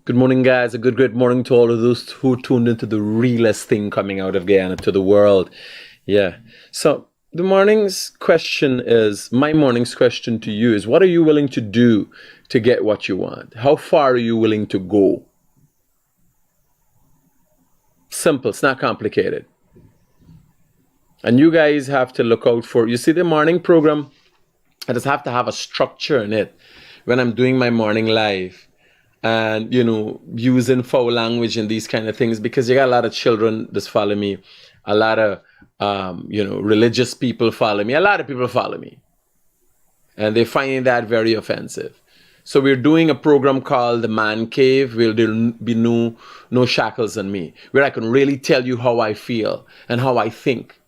Good morning, guys. A great morning to all of those who tuned into the realest thing coming out of Guyana to the world. Yeah. So my morning's question to you is, what are you willing to do to get what you want? How far are you willing to go? Simple. It's not complicated. And you guys have to look out for, you see the morning program, I just have to have a structure in it when I'm doing my morning live. And, using foul language and these kind of things, because you got a lot of children that follow me, a lot of, religious people follow me, a lot of people follow me. And they're finding that very offensive. So we're doing a program called The Man Cave, where there'll be no shackles on me, where I can really tell you how I feel and how I think.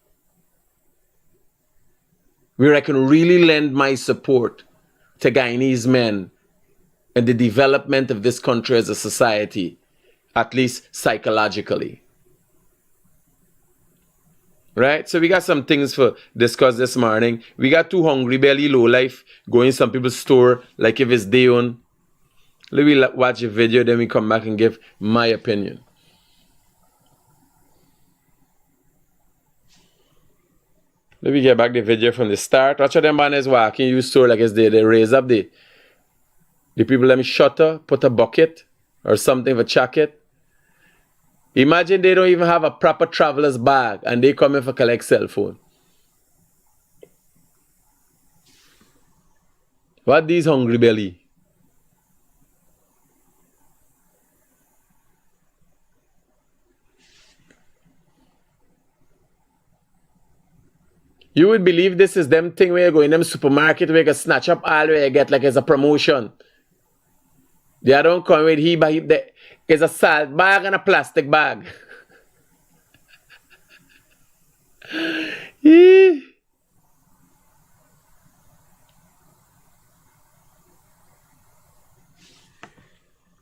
Where I can really lend my support to Guyanese men and the development of this country as a society, at least psychologically. Right? So we got some things for discuss this morning. We got two hungry belly low life going some people's store like if it's day on. Let me watch a video, then we come back and give my opinion. Let me get back the video from the start. Watch how them banners walking, you store like it's they raise up the people let me shutter, put a bucket or something for jacket. Imagine they don't even have a proper traveler's bag and they come in for collect cell phone. What these hungry belly? You would believe this is them thing where you go in them supermarket where you can snatch up all where you get like it's a promotion. They don't come with it's a salt bag and a plastic bag.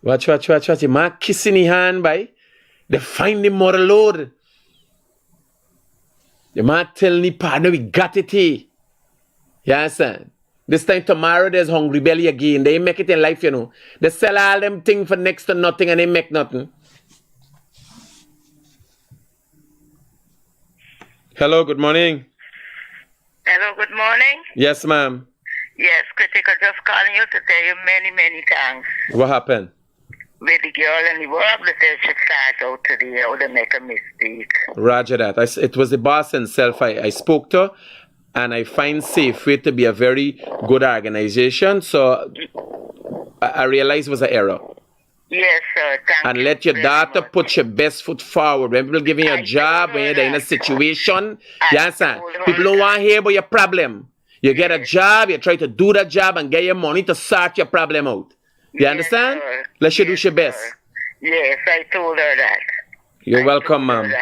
Watch. The man kissing his hand by. They find him more load. The man telling the partner we got it here. You understand? This time tomorrow there's hungry belly again. They make it in life, They sell all them things for next to nothing and they make nothing. Hello, good morning. Hello, good morning. Yes, ma'am. Yes, Critic, I'm just calling you to tell you many, many thanks. What happened? With the girl and the work that they should start out today, how they make a mistake. Roger that. It was the boss himself I spoke to. And I find Safeway to be a very good organization. So I realized it was an error. Yes, sir. Thank you. And let your daughter put your best foot forward. When people giving you a job, when you're in a situation, you understand? People don't want to hear about your problem. You get a job, you try to do that job and get your money to sort your problem out. You understand? Sir. Let you do your best. Sir. Yes, I told her that. You're welcome, ma'am.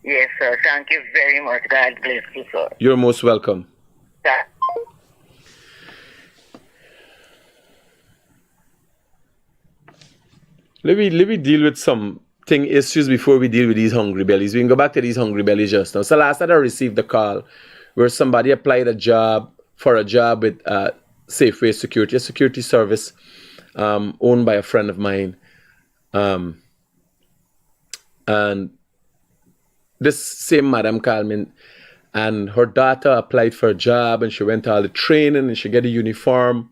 Yes, sir. Thank you very much. God bless you, sir. You're most welcome. Let me deal with some issues before we deal with these hungry bellies. We can go back to these hungry bellies just now. So last night I received a call where somebody applied with Safeway Security, a security service owned by a friend of mine. And this same madam called me, and her daughter applied for a job and she went to all the training and she got a uniform.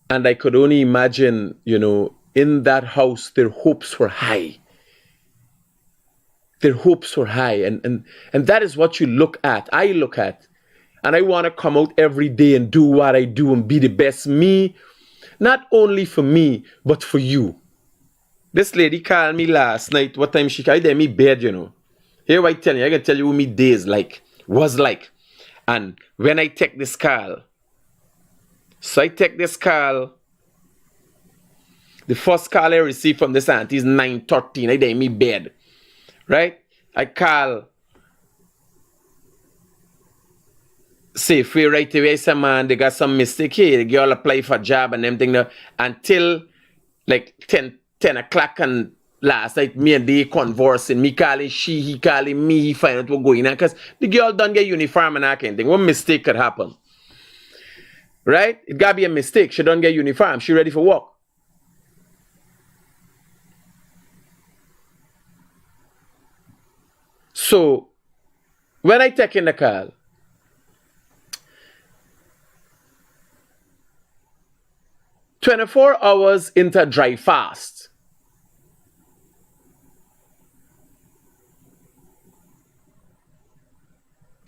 And I could only imagine, in that house, their hopes were high. Their hopes were high. And that is what you look at. I look at. And I want to come out every day and do what I do and be the best me. Not only for me, but for you. This lady called me last night. What time she called me? Bed, Here I tell you, I can tell you what my days was like. And when I take this call, the first call I received from this auntie is 9:13. I in me bed. Right? I call Safeway right away. I say, man, they got some mistake here. The girl apply for a job and everything. Until like 10 o'clock and last night, me and they conversing. Me calling she, he calling me, he find out what's going on. Because the girl don't get uniform and that kind of thing. What mistake could happen? Right? It gotta be a mistake. She don't get uniform. She ready for work. So, when I take in the call, "24 hours into dry fast."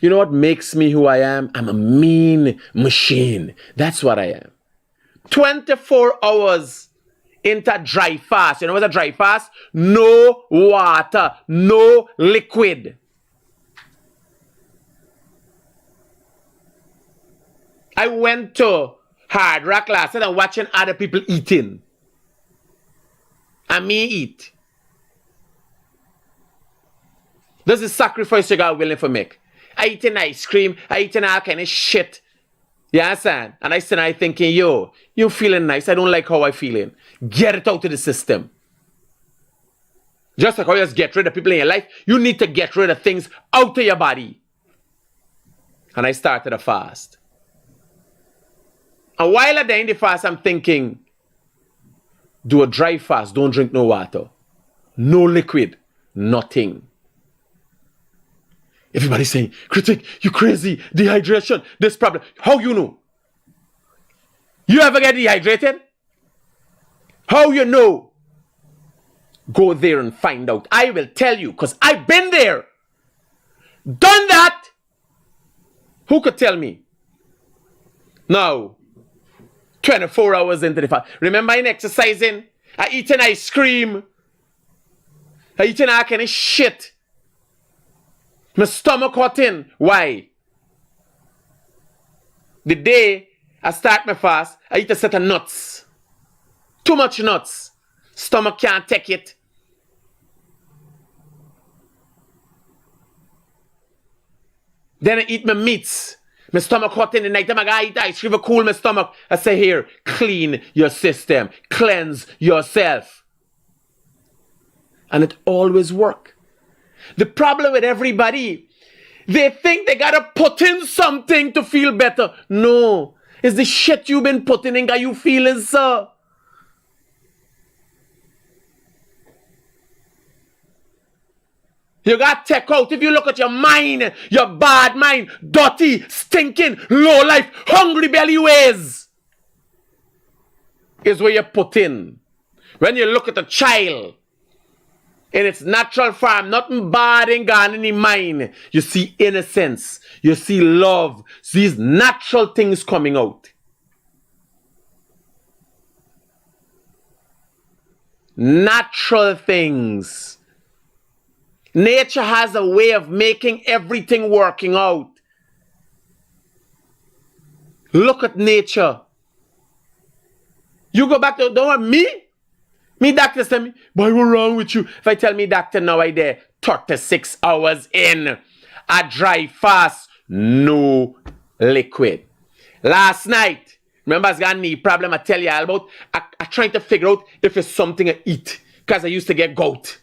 You know what makes me who I am? I'm a mean machine. That's what I am. 24 hours into dry fast. You know what's a dry fast? No water, no liquid. I went to Hard Rock last night and watching other people eating. And me eat. This is sacrifice you got willing for make. I eating ice cream, I eating all kind of shit. You understand? And I sit there thinking, yo, you feeling nice. I don't like how I feeling. Get it out of the system. Just like how you just get rid of people in your life, you need to get rid of things out of your body. And I started a fast. And while I'm in the fast, I'm thinking, do a dry fast. Don't drink no water. No liquid. Nothing. Everybody's saying, "Critic, you crazy. Dehydration. This problem." How you know? You ever get dehydrated? How you know? Go there and find out. I will tell you because I've been there. Done that. Who could tell me? Now, 24 hours into the fast. Remember in exercising? I eating ice cream. I eating all kind of shit. My stomach hot in. Why? The day I start my fast, I eat a set of nuts. Too much nuts. Stomach can't take it. Then I eat my meats. My stomach hot in the night. I'm gonna eat ice cream to cool my stomach. I say here, clean your system. Cleanse yourself. And it always works. The problem with everybody, they think they gotta put in something to feel better. No. It's the shit you've been putting in that you feeling, sir. You got to take out. If you look at your mind, your bad mind, dirty, stinking, low life, hungry belly ways, is where you put in. When you look at a child in its natural form, nothing bad ain't gone in the mind. You see innocence, you see love, these natural things coming out. Natural things. Nature has a way of making everything working out. Look at nature. You go back to, don't want me doctor tell me, "Boy, what's wrong with you?" If I tell me doctor now I there 36 hours in, a dry fast, no liquid. Last night, remember I got a knee problem I tell you all about? I trying to figure out if it's something I eat, because I used to get gout.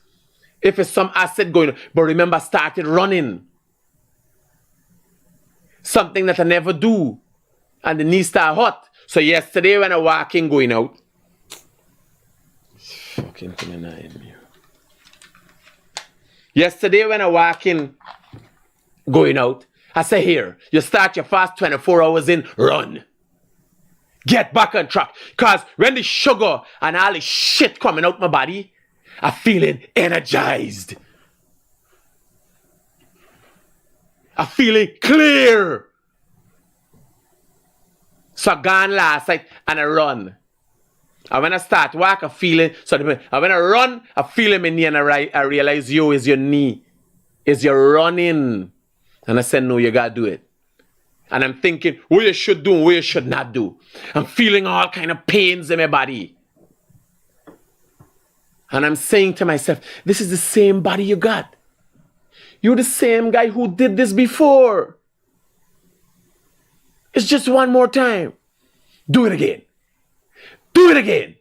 If it's some acid going on. But remember I started running. Something that I never do. And the knee start hot. So yesterday when I walk in going out, fucking coming in me. Yesterday when I walk in, going out, I say here, you start your fast 24 hours in, run. Get back on track. Because when the sugar and all the shit coming out my body, I'm feeling energized. I'm feeling clear. So I gone last night and I run. And when I start walk, I'm feeling, and when I run, I feel in my knee and I realize, yo, is your knee. Is your running. And I said, no, you gotta do it. And I'm thinking, what you should do and what you should not do. I'm feeling all kind of pains in my body. And I'm saying to myself, this is the same body you got. You're the same guy who did this before. It's just one more time. Do it again. Do it again.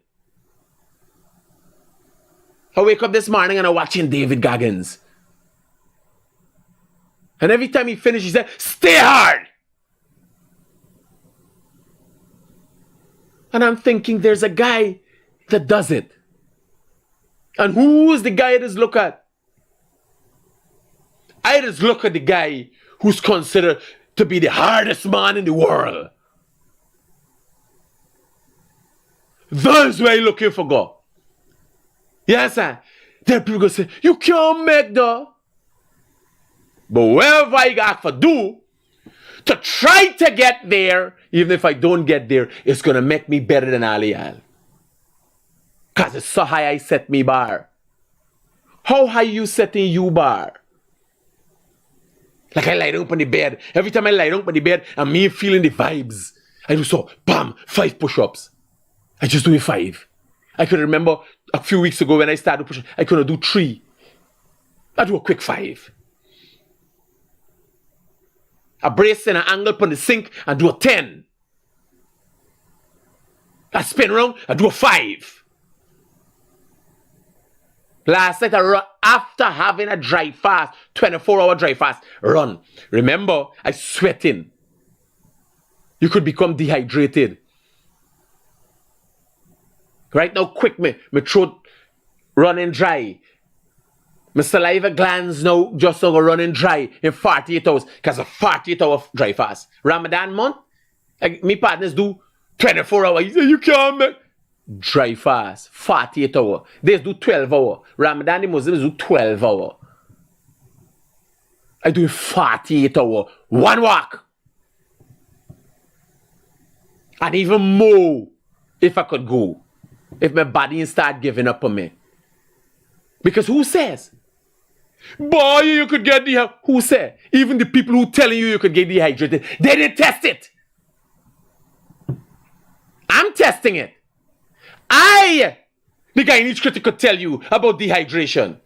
I wake up this morning and I'm watching David Goggins. And every time he finishes, he said, stay hard. And I'm thinking there's a guy that does it. And who is the guy that is look at? I just look at the guy who's considered to be the hardest man in the world. That's where you're looking for God. Yes, sir. Then people go say, you can't make that. But whatever I got to do to try to get there, even if I don't get there, it's going to make me better than Ali Al. Because it's so high I set me bar. How high you setting you bar? Like I lie down on the bed. Every time I lie down on the bed, I'm me feeling the vibes. I do so, bam, 5 push-ups. I just do 5. I could remember a few weeks ago when I started pushing, I couldn't do 3. I do a quick 5. I brace in an angle upon the sink and do a 10. I spin around, I do a 5. Last night I run after having a dry fast, 24-hour dry fast, run. Remember, I sweating. You could become dehydrated. Right now, quick, my throat running dry. My saliva glands now just over running dry in 48 hours because of 48-hour dry fast. Ramadan month, me partners do 24 hours. He say, you can't make dry fast, 48 hour. They do 12 hour. Ramadan, the Muslims do 12 hour. I do 48 hour. One walk. And even more if I could go. If my body start giving up on me. Because who says? Boy, you could get dehydrated. Who said? Even the people who telling you could get dehydrated, they didn't test it. I'm testing it. The Guyanese critic could tell you about dehydration.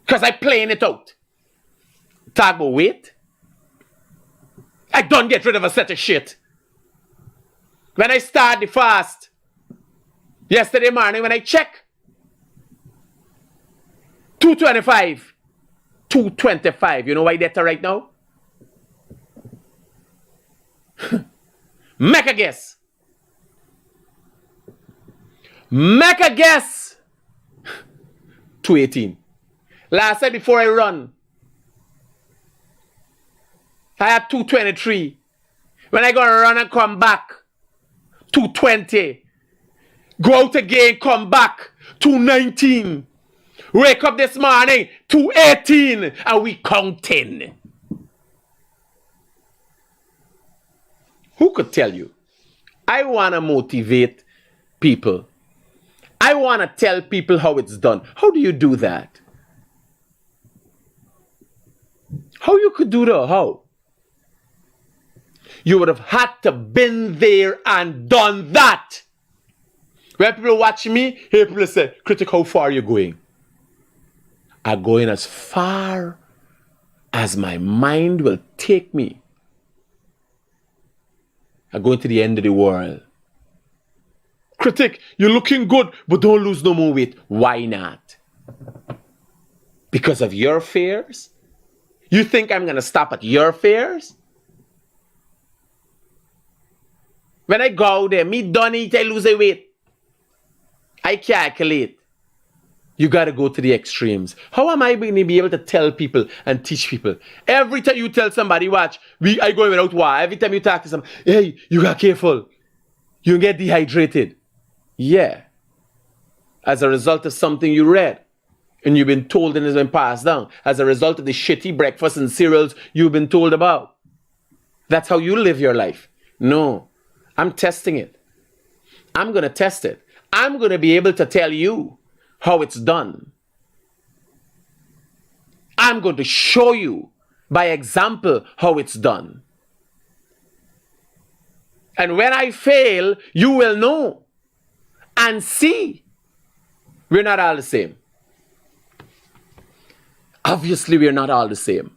Because I playing it out. Talk about weight. I don't get rid of a set of shit. When I start the fast, yesterday morning when I check, 225. 225. You know why that's right now? Make a guess. Make a guess. 218. Last night before I run, I had 223. When I go run and come back, 220. Go out again, come back, 219. Wake up this morning, 218. And we counting. Who could tell you? I want to motivate people. I want to tell people how it's done. How do you do that? How you could do that? How? You would have had to been there and done that. When people watch me, hear people say, Critic, how far are you going? I'm going as far as my mind will take me. I'm going to the end of the world. Critic, you're looking good, but don't lose no more weight. Why not? Because of your fears? You think I'm going to stop at your fears? When I go out there, me don't eat, I lose a weight. I calculate. You got to go to the extremes. How am I going to be able to tell people and teach people? Every time you tell somebody, watch, I go without water. Every time you talk to somebody, hey, you got careful. You get dehydrated. Yeah. As a result of something you read. And you've been told and it's been passed down. As a result of the shitty breakfast and cereals you've been told about. That's how you live your life. No. I'm testing it. I'm going to test it. I'm going to be able to tell you how it's done. I'm going to show you by example how it's done. And when I fail, you will know and see. We're not all the same. Obviously, we're not all the same.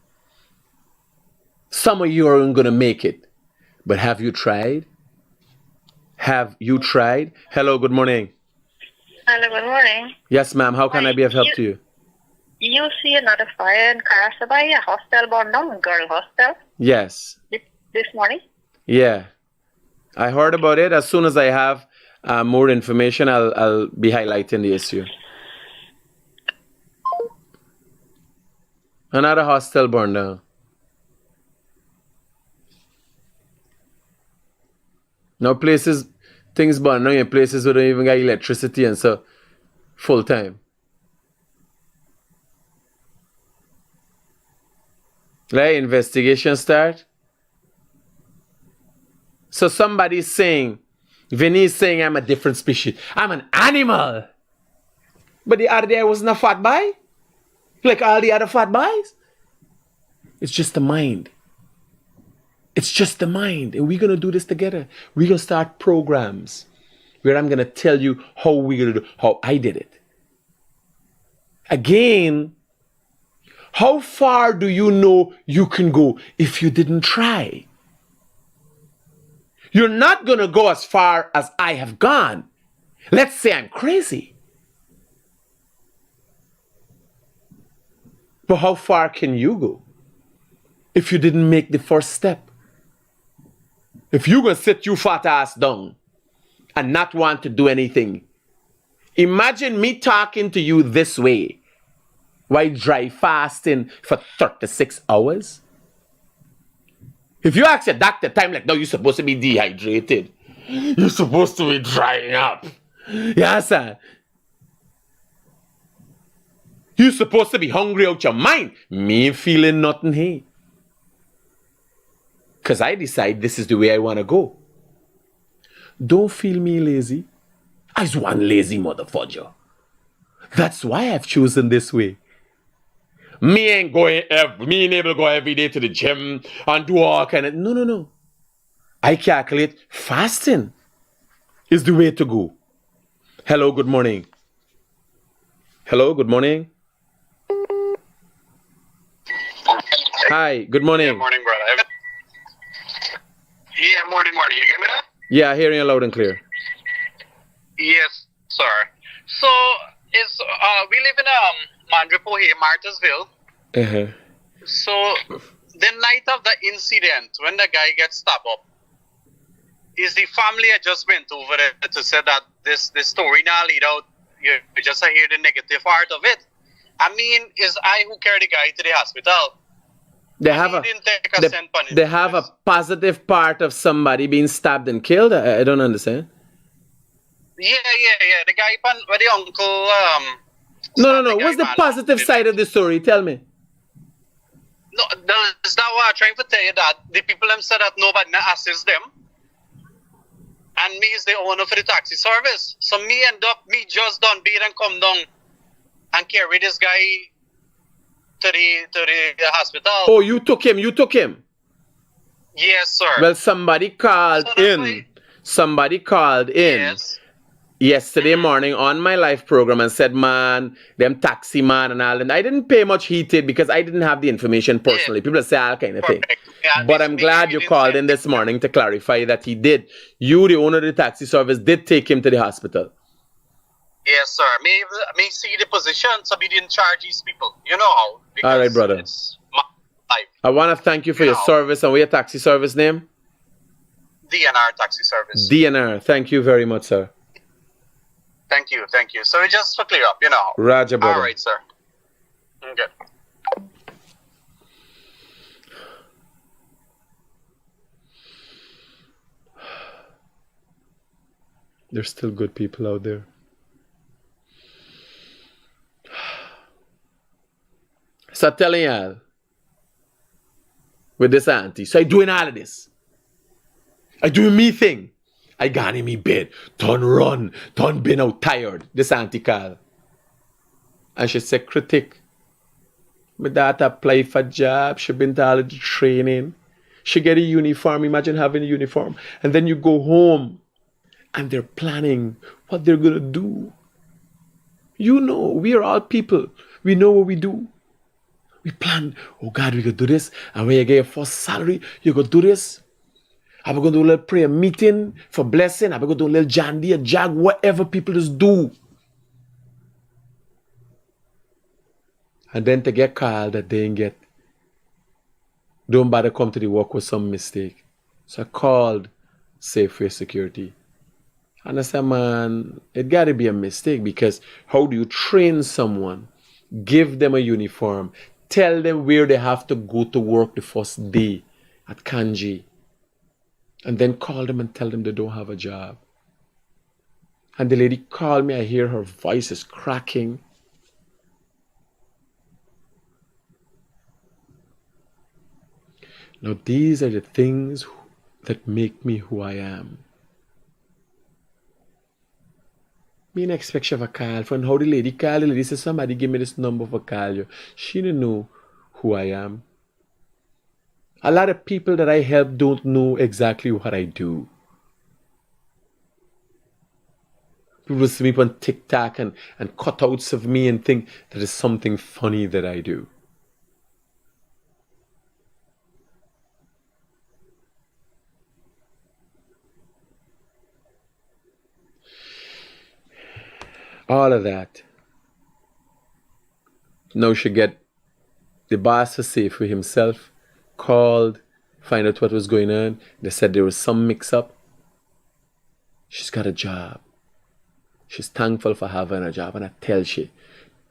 Some of you aren't going to make it. But have you tried? Have you tried? Hello, good morning. Hello, good morning. Yes, ma'am. How can I be of help to you? You see another fire in Karasabay, a hostel burned down, girl hostel, Yes. this morning? Yeah. I heard about it. As soon as I have more information, I'll be highlighting the issue. Another hostel burned down. Now places, things burn down in places where they don't even got electricity and so full time. Let investigation start. So somebody's saying, Vinny's saying I'm a different species. I'm an animal. But the other day I wasn't a fat boy. Like all the other fat boys. It's just the mind. It's just the mind. And we're going to do this together. We're going to start programs where I'm going to tell you how we're going to do, how I did it. Again, how far do you know you can go if you didn't try? You're not going to go as far as I have gone. Let's say I'm crazy. But how far can you go if you didn't make the first step? If you're going to sit your fat ass down and not want to do anything, imagine me talking to you this way while dry fasting for 36 hours. If you ask your doctor time like, no, you're supposed to be dehydrated. You're supposed to be drying up. Yes, sir. You're supposed to be hungry out your mind. Me ain't feeling nothing here. Because I decide this is the way I want to go. Don't feel me lazy. I's one lazy motherfucker. That's why I've chosen this way. Me ain't able to go every day to the gym and do all kind of... No. I calculate fasting is the way to go. Hello, good morning. Hello, good morning. Hi, good morning. Yeah, morning, brother. Yeah, morning. You get me now? Yeah, hearing you loud and clear. Yes, sir. So, we live in Mandripo here, Martysville. Uh-huh. So, the night of the incident, when the guy gets stabbed up, is the family I just went over there to say that this story now lead out, you just hear the negative part of it. I mean, is I who carry the guy to the hospital. They have a positive part of somebody being stabbed and killed. I don't understand. Yeah. The guy where the uncle No. What's the positive side of the story? Tell me. No, that's not what I'm trying to tell you, that the people them said that nobody assists them. And me is the owner for the taxi service. So me just done beat and come down and carry this guy to the hospital. Oh, you took him. Yes, sir. Well, somebody called in. Somebody called in. Yes. Yesterday morning on my live program and said, man, them taxi man and all. And I didn't pay much heated because I didn't have the information personally. Yeah. People say all kind of thing. Yeah, but I'm glad you called in this morning to clarify that he did. You, the owner of the taxi service, did take him to the hospital. Yes, sir. May see the position so we didn't charge these people. You know how. All right, brother. It's my life. I want to thank you for your service. And what's your taxi service name? DNR Taxi Service. DNR. Thank you very much, sir. Thank you. So just for clear up, you know. Roger, brother. All right, sir. Okay. There's still good people out there. So I'm telling y'all, with this auntie, so I doing all of this. I doing me thing. I got in me bed, run, been out tired. This auntie call. And she said, Critic, my daughter apply for job, she been to all of the training. She get a uniform, imagine having a uniform. And then you go home and they're planning what they're gonna do. You know, we are all people. We know what we do. We plan, oh God, we gonna do this. And when you get your first salary, you gonna do this. I'm going to do a little prayer meeting for blessing. I'm going to do a little jandy, a jag, whatever people just do. And then to get called that they ain't get. Don't bother come to the work with some mistake. So I called Safeway Security. And I said, man, it got to be a mistake because how do you train someone, give them a uniform, tell them where they have to go to work the first day at Kanji, and then call them and tell them they don't have a job. And the lady called me, I hear her voice is cracking. Now these are the things that make me who I am. Me not expect she have a call. From how the lady called, the lady said, somebody give me this number for call you. She didn't know who I am. A lot of people that I help don't know exactly what I do. People see me on TikTok and cutouts of me and think that is something funny that I do. All of that. Now she get the boss to say for himself, called, find out what was going on. They said there was some mix-up. She's got a job. She's thankful for having a job. And I tell she,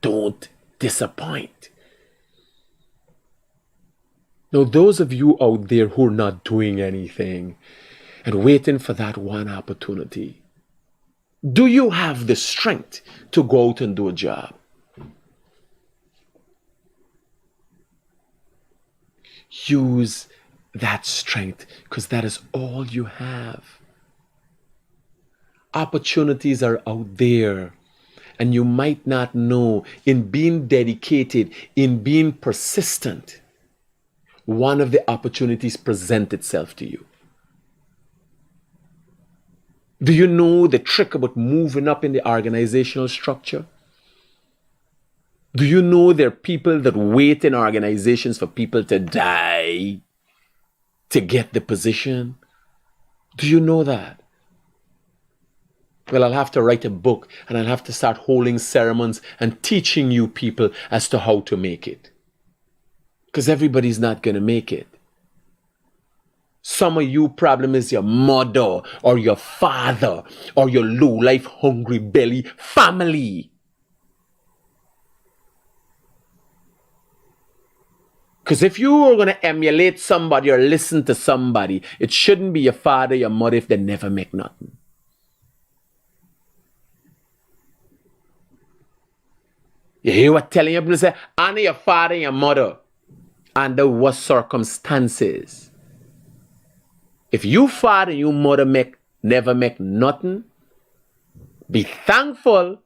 don't disappoint. Now, those of you out there who are not doing anything and waiting for that one opportunity, do you have the strength to go out and do a job? Use that strength, because that is all you have. Opportunities are out there, and you might not know. In being dedicated, in being persistent, one of the opportunities present itself to you. Do you know the trick about moving up in the organizational structure? Do you know there are people that wait in organizations for people to die to get the position? Do you know that? Well, I'll have to write a book and I'll have to start holding sermons and teaching you people as to how to make it. Because everybody's not going to make it. Some of you problem is your mother or your father or your low-life hungry belly family. Because if you are going to emulate somebody or listen to somebody, it shouldn't be your father, your mother if they never make nothing. You hear what telling you? People say, honor your father and your mother under what circumstances. If you father and your mother never make nothing, be thankful,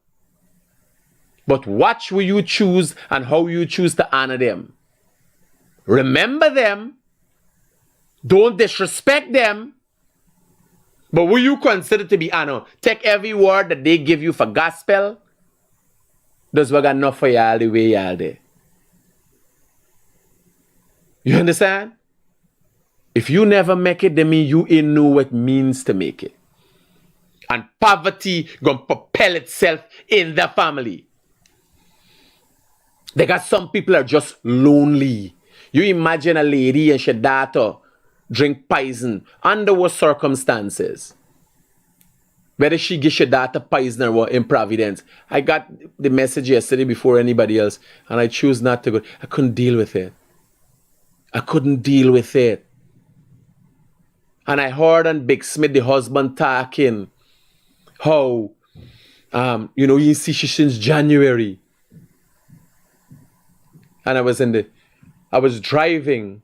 but watch who you choose and how you choose to honor them. Remember them, don't disrespect them, but will you consider to be honored? Take every word that they give you for gospel. Does what got enough for y'all the way y'all there. You understand? If you never make it, then mean you ain't know what it means to make it. And poverty gonna propel itself in the family. They got some people are just lonely. You imagine a lady and her daughter drink poison under what circumstances? Whether she gives your daughter poison or what in Providence. I got the message yesterday before anybody else and I choose not to go. I couldn't deal with it. I couldn't deal with it. And I heard on Big Smith, the husband, talking how, you see she since January. And I was driving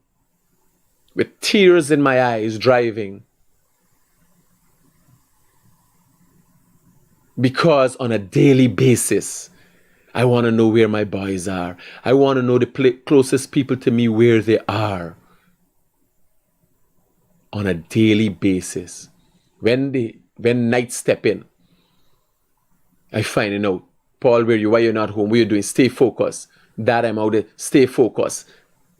with tears in my eyes, driving. Because on a daily basis, I want to know where my boys are. I want to know the closest people to me where they are. On a daily basis. When night step in, I find out, Paul, why you're not home? What you doing? Stay focused. Dad, I'm out there. Stay focused.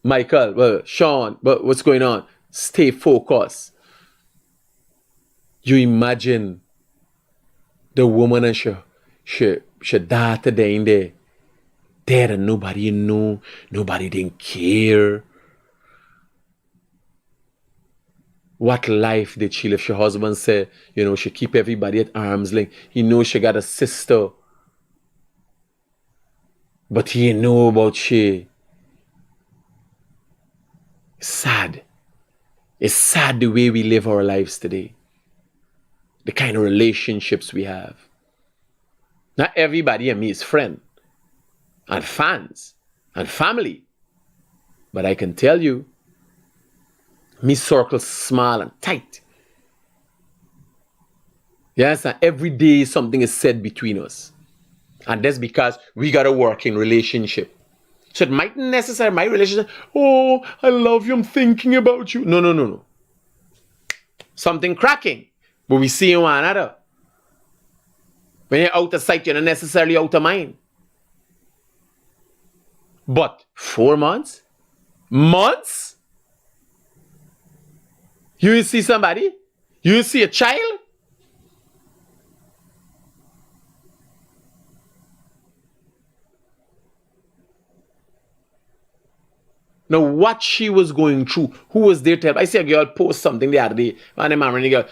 Michael, Sean, what's going on? Stay focused. You imagine the woman and she daughter there in there. Dead and nobody knew. Nobody didn't care. What life did she live? Her husband said, she keep everybody at arm's length. He knows she got a sister. But he know about she. It's sad. It's sad the way we live our lives today. The kind of relationships we have. Not everybody and me is friend and fans and family. But I can tell you, me circle small and tight. Yes, and every day something is said between us. And that's because we got a working relationship. So it mightn't necessarily, my relationship, oh, I love you, I'm thinking about you. No. Something cracking. But we see one another. When you're out of sight, you're not necessarily out of mind. But 4 months? Months? You will see somebody? You will see a child? Now, what she was going through, who was there to help? I see a girl post something the other day. And the girl,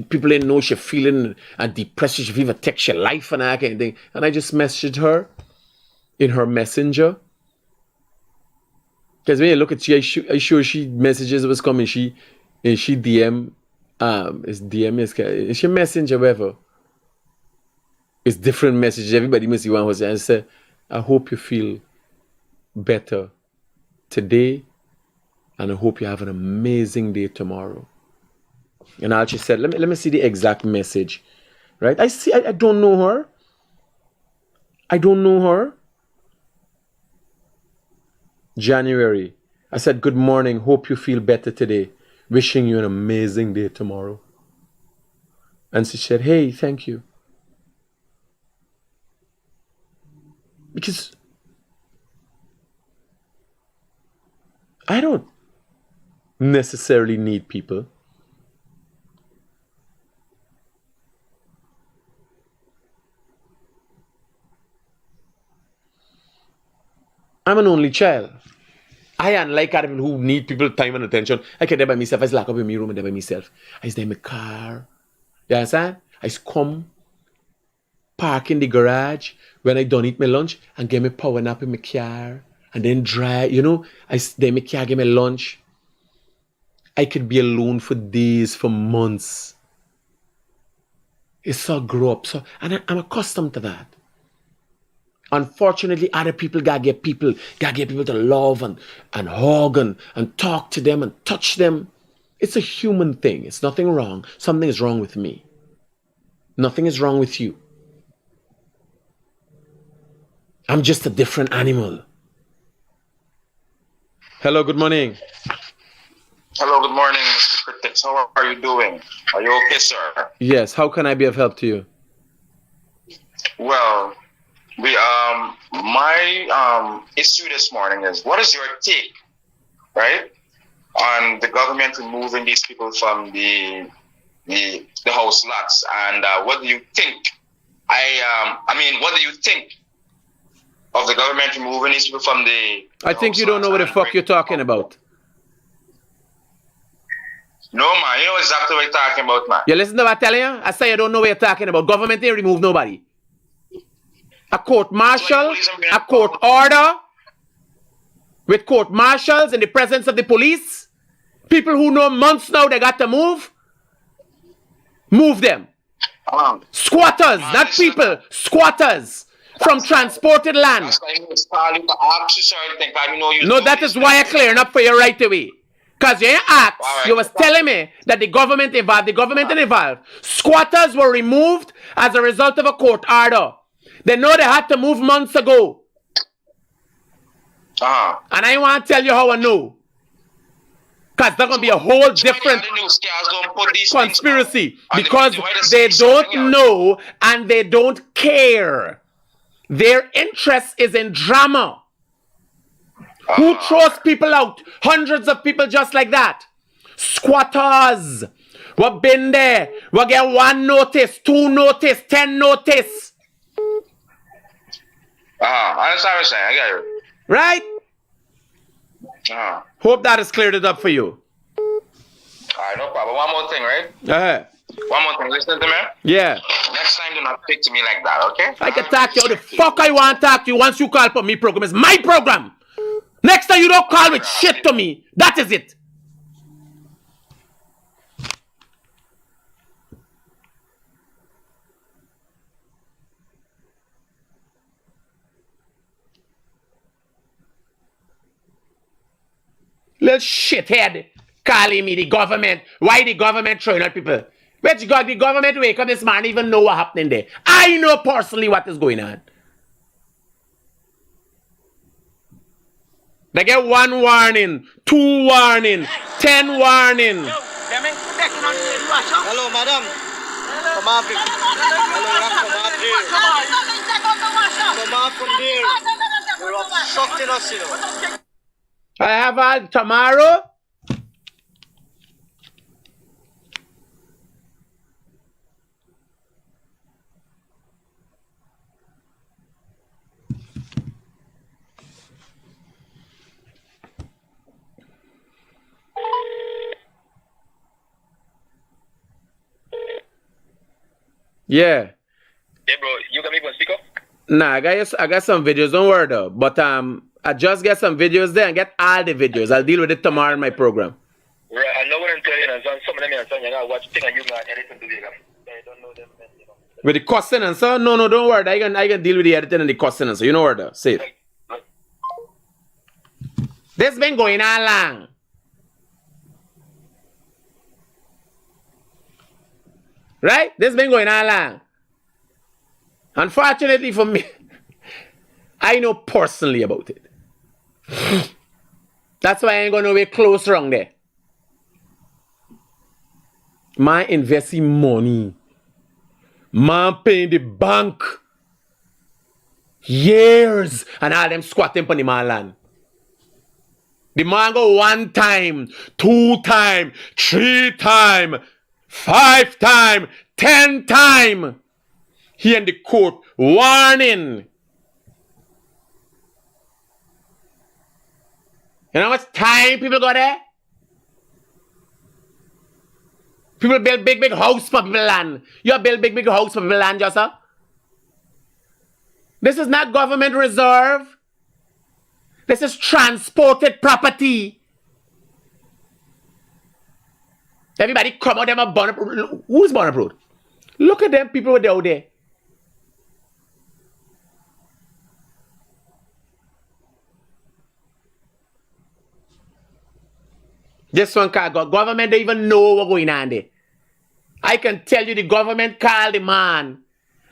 people didn't know she feeling depressed. She feel text her life and that kind of thing. And I just messaged her in her messenger. Because when you look at she, I sure she messages was coming. She DM, is she messenger, whatever. It's different messages. Everybody must see one was and say, I hope you feel better today, and I hope you have an amazing day tomorrow. And I just said, let me see the exact message, right? I don't know her. I don't know her. January. I said, good morning. Hope you feel better today. Wishing you an amazing day tomorrow. And she said, hey, thank you. Because I don't necessarily need people. I'm an only child. I unlike other people who need people time and attention. I can there by myself. I just lock up in my room and there by myself. I stay in my car. You understand? I just come, park in the garage when I don't eat my lunch and get my power nap in my car. And then drive, then my car get my lunch. I could be alone for days, for months. It's so grow up. And I'm accustomed to that. Unfortunately, other people gotta get people to love and hug and talk to them and touch them. It's a human thing. It's nothing wrong. Something is wrong with me. Nothing is wrong with you. I'm just a different animal. Hello, good morning. Hello, good morning, Mr. Critic. How are you doing? Are you okay, sir? Yes, how can I be of help to you? Well, my issue this morning is, what is your take, right, on the government removing these people from the house lots, and what do you think? What do you think of the government removing these people from the I think you don't know what the fuck you're talking about. No, man, you know exactly what you're talking about, man. You listen to what I'm telling you? I say you don't know what you're talking about. Government ain't remove nobody. A court martial, a court order, with court marshals in the presence of the police. People who know months now they got to move. Move them. Squatters, not people, squatters. From transported land. No, that is why I'm clearing up for you right away. Because you ain't asked, you was telling me that the government involved. Squatters were removed as a result of a court order. They know they had to move months ago. And I want to tell you how I know. Because there's going to be a whole different conspiracy. Because they don't know and they don't care. Their interest is in drama. Who throws people out? Hundreds of people just like that. Squatters. We've been there. We get 1 notice, 2 notice, 10 notice. I understand what you're saying. I got you. Right? Hope that has cleared it up for you. Alright, no problem. One more thing, right? One more thing. Listen to me. Yeah. Next time, do not speak to me like that, okay? I can talk to you how the fuck I want to talk to you once you call for me program. It's my program. Next time you don't call with shit to me. That is it. Little shithead calling me the government. Why the government throwing out people? Which God, the government wake up this morning even know what happening there. I know personally what is going on. They get 1 warning, 2 warning, 10 warning. Hello, madam. Come up. Hello, come there. You're obstructing us, you know. I have all tomorrow. Yeah. Hey, bro, you got me on speaker? Nah, I got some videos, don't worry though. But I just get some videos there and get all the videos. I'll deal with it tomorrow in my program. Right, I know what I'm telling you, and some of them are saying, you know, watch thing and you got anything to do with them. I don't know them, man, you know. With the cussing and so? No, don't worry. I can deal with the editing and the cussing and so. You know where though. Safe. This been going on long. Right? This been going on long. Unfortunately for me, I know personally about it. That's why I ain't gonna be close wrong there. Man investing money. Man paying the bank. Years. And all them squatting on the man land. The man go 1 time, 2 time, 3 time, 5 time, 10 time. He in the court warning. You know how much time people go there? People build big house for people land. You build big house for people land, Jossa? This is not government reserve. This is transported property. Everybody come out them a burn up. Who's burn up road? Look at them people out there. This one called government don't even know what's going on there. I can tell you the government called the man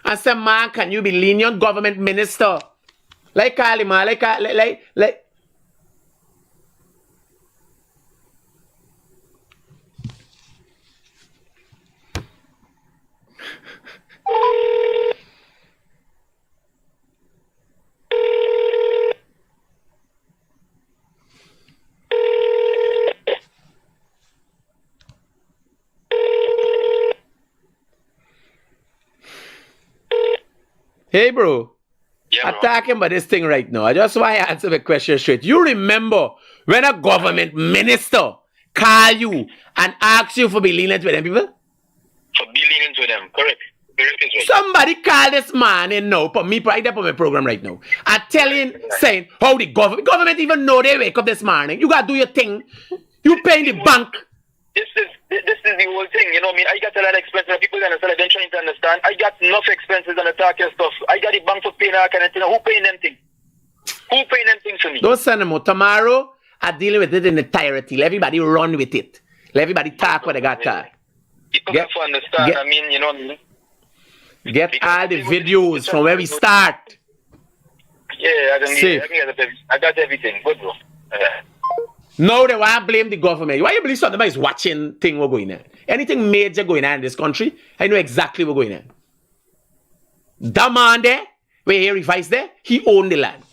and said, man, can you be lenient government minister? Like call the man, like. Hey, bro. Yeah, I'm talking about this thing right now. I just want to answer the question straight. You remember when a government minister call you and ask you for be lenient with them people? For be lenient with them, correct. Right. Somebody call this man in now, put me right up on my program right now. And telling, saying, how the government even know they wake up this morning. You got to do your thing. You paying the bank. This is the whole thing, you know what I mean? I got a lot of expenses and people understand, they're trying to understand. I got enough expenses on the talk and stuff. I got the bank for paying all kind of thing. Who paying them things? Who paying them things for me? Don't send them out. Tomorrow, I'm dealing with it in entirety. Let everybody run with it. Let everybody talk what they got to talk. People have to understand, I mean, you know what I mean? Get all the videos from where we start. Yeah, I got everything. Good, bro. No, they want to blame the government. Why you believe somebody is watching thing what's going on? Anything major going on in this country, I know exactly what's going on. That man there, where he revise there, he owned the land.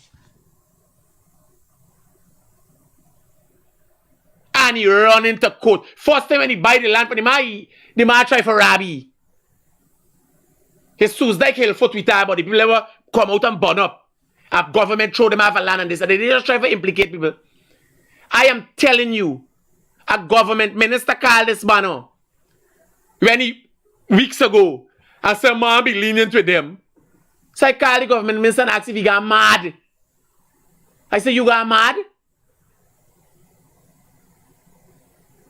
And he run into court. First time when he buy the land for the man try for robbery. His Tuesday kill for Twitter, but the people ever come out and burn up. A government throw them off a land and this, and they just try to implicate people. I am telling you, a government minister called this man when he, weeks ago, and said, man, be lenient with them. So I called the government minister and asked if he got mad. I said, you got mad?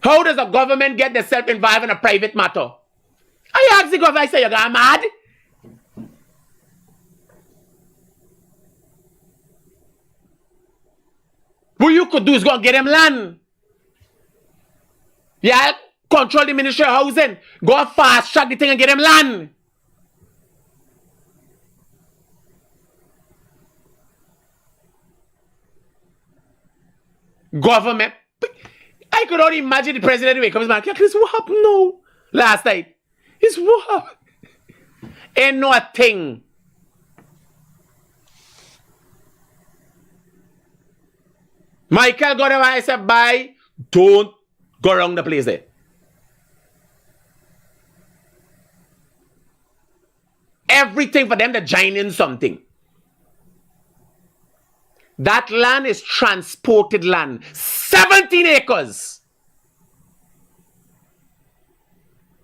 How does a government get themselves involved in a private matter? I ask the government, I say, you're gone mad? What you could do is go and get them land. Yeah, control the Ministry of Housing. Go and fast track the thing and get them land. Government. I could only imagine the president wake up his man. Chris, what happened now? Last night. It's what happened? Ain't no thing. Michael got away. I said, bye. Don't go around the place there. Everything for them to join in something. That land is transported land. 17 acres.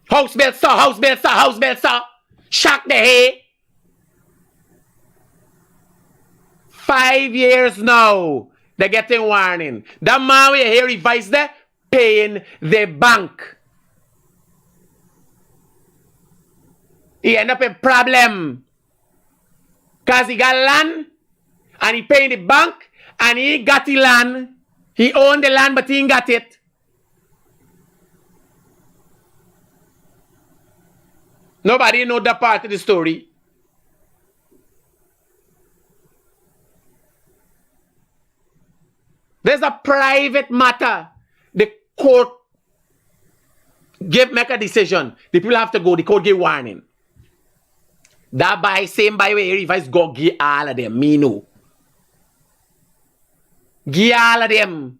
House built, sir, house built, sir, house built, sir. Shock the hay. 5 years now. They're getting warning. That man we hear advice there, paying the bank. He end up in problem. Because he got land. And he paying the bank, and he got the land. He owned the land, but he ain't got it. Nobody know that part of the story. There's a private matter. The court make a decision. The people have to go. The court give warning. That by same by way, if I go give all of them, me know. Give all of them.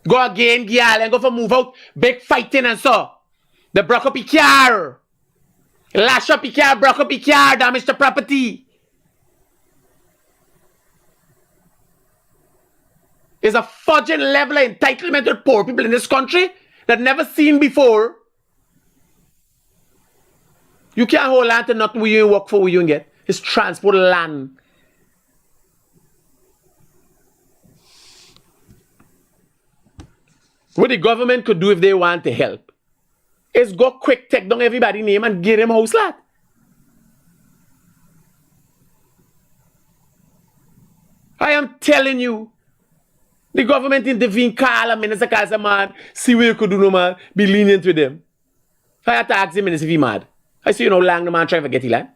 Go again, give all and go for move out. Big fighting and so. They broke up the car. Lash up the car, broke up the car, damage the property. It's a fudging level of entitlement to poor people in this country that never seen before. You can't hold on to nothing where you work for, where you get. It's transport land. What the government could do if they want to help is go quick, take down everybody's name and give them house lot. I am telling you, the government intervene, call a minister, call a man, see what you could do, no man, be lenient with them. I have to ask the minister if he's mad. I see you know long the man trying to get the land.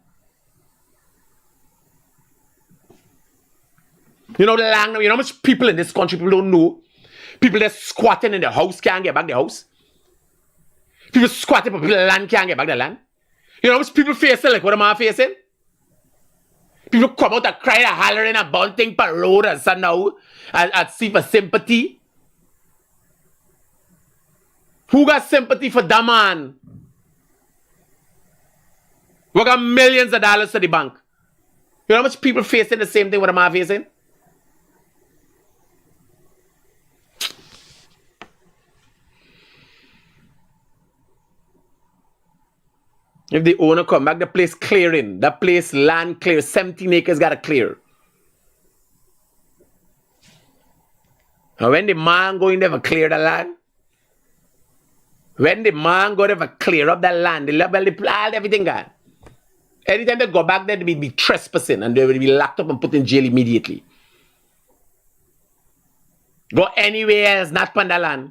You know the land, you know how much people in this country people don't know. People that squatting in the house can't get back the house. People squatting for people land can't get back the land. You know how much people facing like what am I facing? People come out and cry and hollering and bunting per road and so now and see for sympathy. Who got sympathy for that man? We got millions of dollars to the bank. You know how much people facing the same thing what am I facing? If the owner come back, the place clearing, that place land clear, 17 acres got to clear. And when the man go in there for clear the land, when the man go there for clear up that land, the level, the plan, everything gone. Anytime they go back there, they will be trespassing and they will be locked up and put in jail immediately. Go anywhere else, not on the land.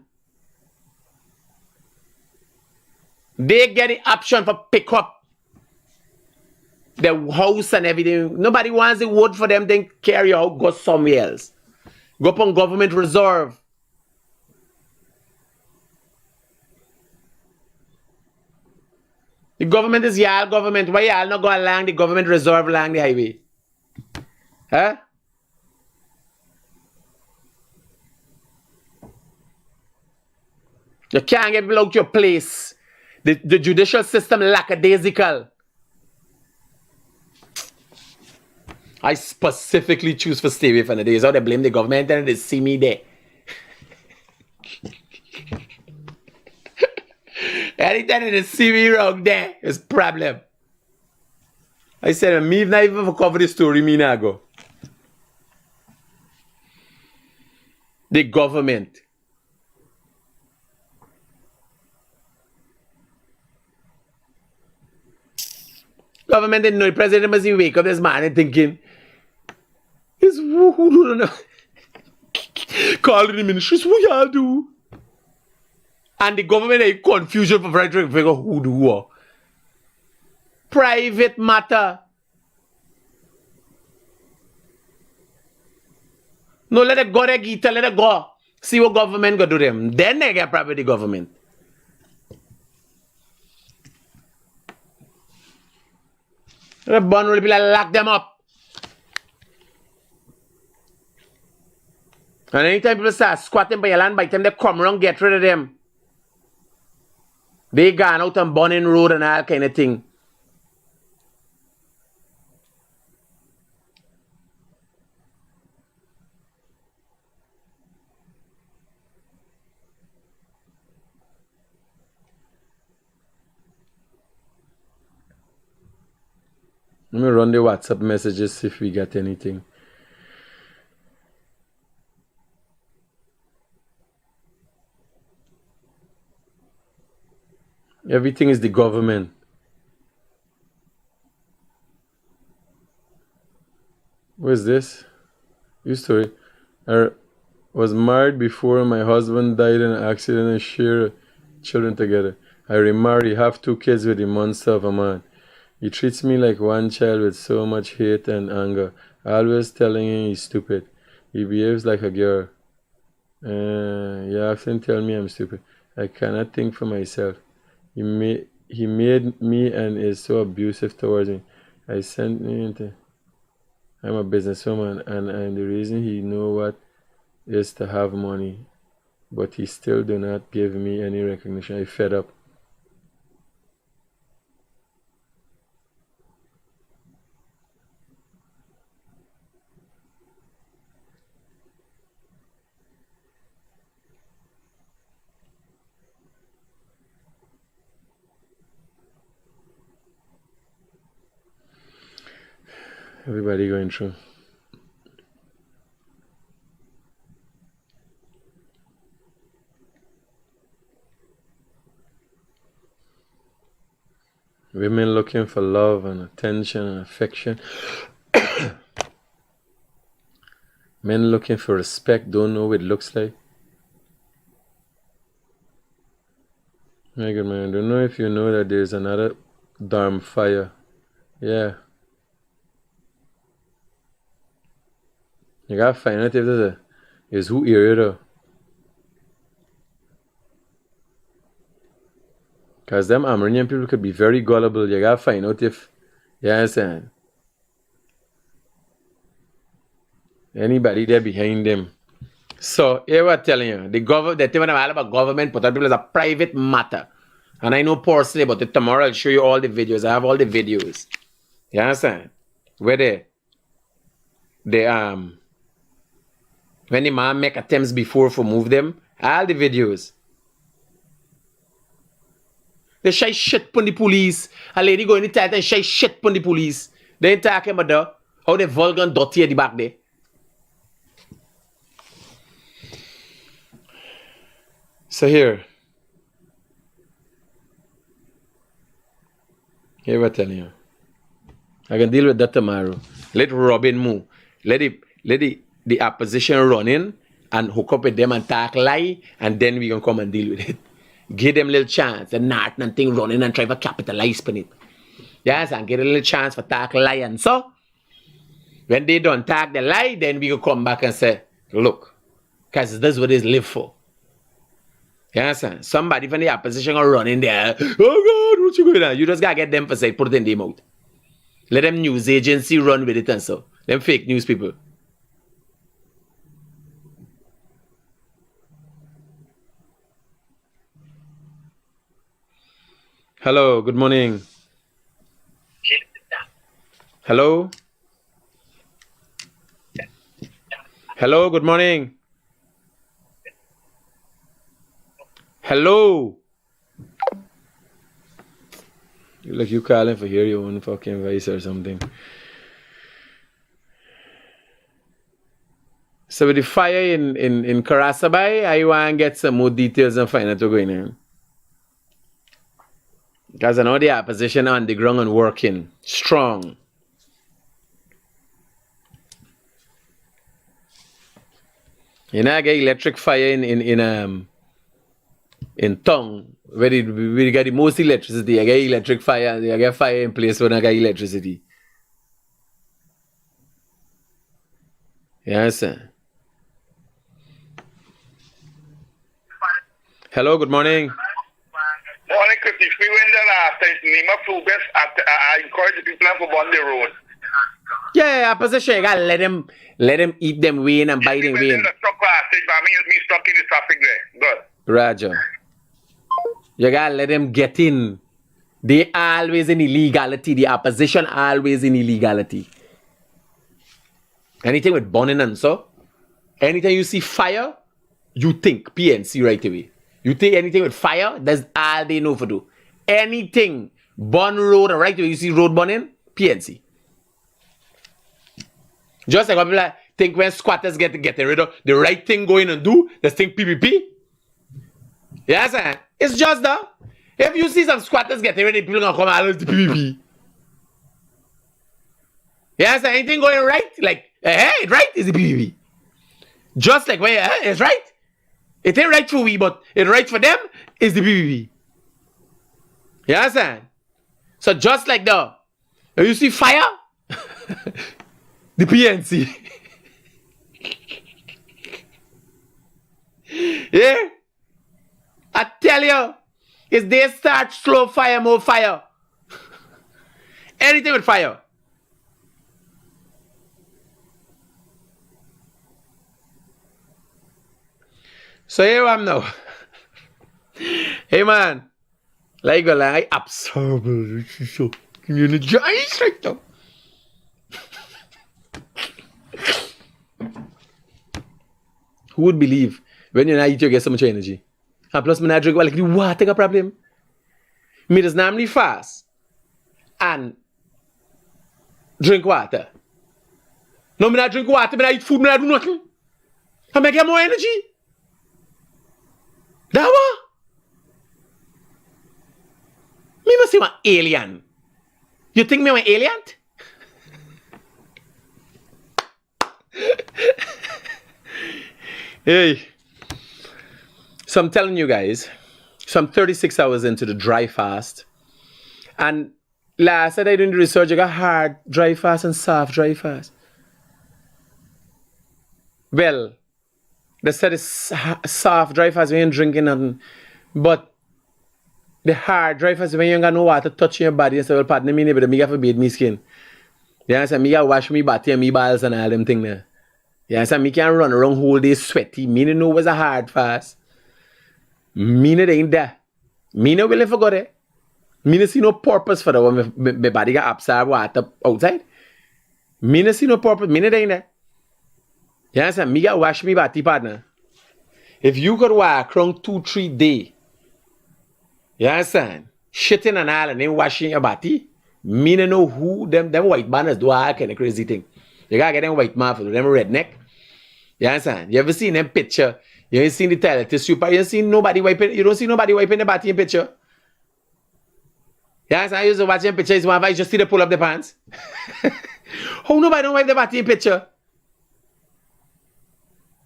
They get the option for pick up the house and everything. Nobody wants the wood for them, then carry out, go somewhere else. Go up on government reserve. The government is y'all government. Why y'all not go along the government reserve along the highway? Huh? You can't get below your place. The judicial system lackadaisical. I specifically choose for stay away from the days how they blame the government and they see me there. Anytime they see me wrong there, it's problem. I said, me not even for cover the story, me not go. The government Government didn't know. The president must wake up this morning thinking, is who don't know? Calling the ministries, what y'all do? And the government is confusion for trying to figure who do what. Private matter. No, let it go there, Gita, let it go. See what government go do them. Then they get problem with the government. The bun will be like lock them up. And anytime people start squatting by your land, by the time they come around, get rid of them. They gone out on burning road and all kind of thing. Let me run the WhatsApp messages, see if we get anything. Everything is the government. What is this? Your story. I was married before my husband died in an accident and share children together. I remarried, have 2 kids with the monster of a man. He treats me like one child with so much hate and anger. Always telling him he's stupid. He behaves like a girl. He often tells me I'm stupid. I cannot think for myself. He made me and is so abusive towards me. I'm a businesswoman and I'm the reason he know what is to have money. But he still do not give me any recognition. I'm fed up. Everybody going through. Women looking for love and attention and affection. Men looking for respect, don't know what it looks like. My good man, I don't know if you know that there's another darn fire. Yeah. You gotta find out if there's is who area though. Because them Amerindian people could be very gullible. You gotta find out if, you understand? Anybody there behind them. So, here we're telling you, the thing when I'm all about government, but people is a private matter. And I know personally about it. Tomorrow I'll show you all the videos. I have all the videos. You understand? Where when the man make attempts before for move them, all the videos. They shy shit on the police. A lady go in the title and shy shit on the police. They ain't talking about how they vulgar and dirty at the back there. So here we're telling you. I can deal with that tomorrow. Let Robin move. Let the opposition run in and hook up with them and talk lie, and then we can come and deal with it. Give them a little chance. The North and thing running and try to capitalize on it. Yes, and get a little chance for talk lie. And so, when they don't talk the lie, then we will come back and say, look, because this is what they live for. Yes, somebody from the opposition are running there. Oh God, what you going on? You just gotta get them for say, put it in their mouth. Let them news agency run with it and so. Them fake news people. Hello, good morning. Hello? Hello, good morning. Hello? Like you calling for hear your own fucking voice or something. So with the fire in Karasabai, I want to get some more details and find out what's going on. Because I know the opposition on the ground and working strong. You know, I get electric fire in town where we get the most electricity. I get electric fire, I get fire in place when I get electricity. Yes, sir. Hello, good morning. Morning, Critic. We went there last time. Nima progress. I encourage the people to go on the road. Yeah, opposition. You gotta let them eat them win and bite them We went there win. the truck last time, but me stuck in the traffic there. Good. Roger. You gotta let them get in. They always in illegality. The opposition always in illegality. Anything with burning and so, anytime you see fire, you think PNC right away. You think anything with fire, that's all they know for do. Anything, burn road, right away you see road burning, PNC. Just like when people think when squatters get rid of the right thing going and do, they think PPP. Yes, sir. It's just that. If you see some squatters getting rid of people gonna come out of the PPP. Yes, sir. Anything going right, like, hey, right is the PPP. Just like when it's right. It ain't right for we, but it's right for them is the PPP. You understand? So just like that, when you see fire, the PNC. Yeah? I tell you, if they start slow fire, more fire. Anything with fire. So here I am now. Hey man, like I absorb so energize right now. Who would believe when you eat you get so much energy? And plus when I drink like the water a problem. Me does normally fast and drink water. No, me not drink water, me not eat food, me not do nothing. I make get more energy. That what? Me must say I'm an alien. You think me I'm an alien? Hey. So I'm telling you guys, so I'm 36 hours into the dry fast. And last night I did the research, I got hard dry fast and soft dry fast. Well, they said it's soft dry fast when you ain't drinking nothing. But the hard dry fast when you ain't got no water touching your body. You say, well, pardon me, but me have to bathe my skin. You understand? Me got wash me body and me balls and all them things there. You understand? Me can't run around whole day sweaty. Me no know it was a hard fast. Me no ain't there. Me no willing for go there. Me no see no purpose for that when my body got absorb water outside. Me no see no purpose. Me no ain't there. You understand? Me got wash me body, partner. If you could walk around 2-3 days, you understand? Shitting and all and then washing your body, me no know who them white banners do all kind of crazy thing. You gotta get them white man for them redneck. You understand? You ever seen them picture? You ain't seen the toilet super. You ain't seen nobody wiping. You don't see nobody wiping the body in picture. You understand? I used to watch them picture. Is one I just see them pull up the pants. How nobody don't wipe the body in picture?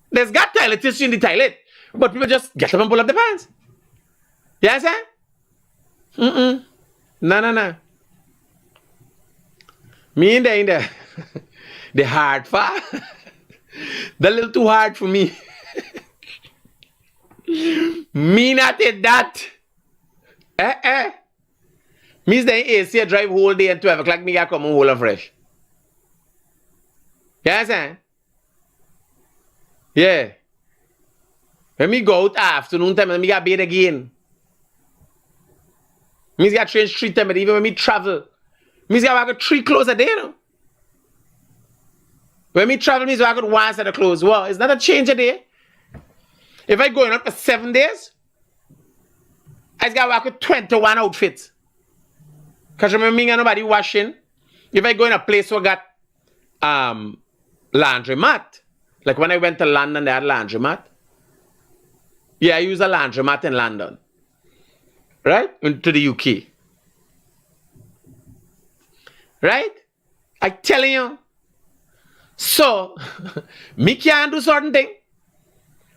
There's got toilet tissue in the toilet, but people just get up and pull up the pants. You understand? No. Me in there. The hard far. The little too hard for me. Me not did that. Me stay in AC drive whole day and 12 o'clock me gotta come home whole and fresh. You understand? Yeah. When me go out afternoon time and me gotta bathe again. Me gotta change 3 times, but even when me travel, me gotta wear 3 clothes a day, no? When me travel, me gotta wear 1 set of clothes. Well, it's not a change a day. If I going out for 7 days, I gotta work with 21 outfits. Because remember, me and nobody washing. If I go in a place where got laundromat, like when I went to London, they had laundromat. Yeah, I use a laundromat in London. Right? Into the UK. Right? I telling you. So, me can't do certain thing.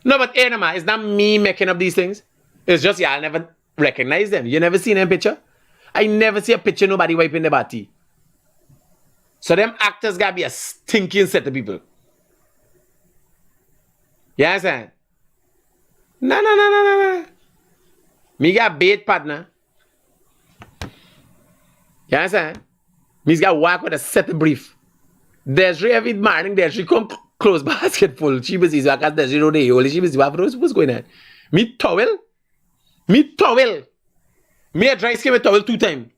No, but anyway, it's not me making up these things. It's just y'all never recognize them. You never seen them picture? I never see a picture nobody wiping their body. So them actors gotta be a stinking set of people. You understand? No. Me got bait partner. You understand? Me got work with a set of brief. There's every morning there she come close basket full. She was easy because there's no day. Only she was what's going on? Me towel. Me a dry skin with towel 2 times.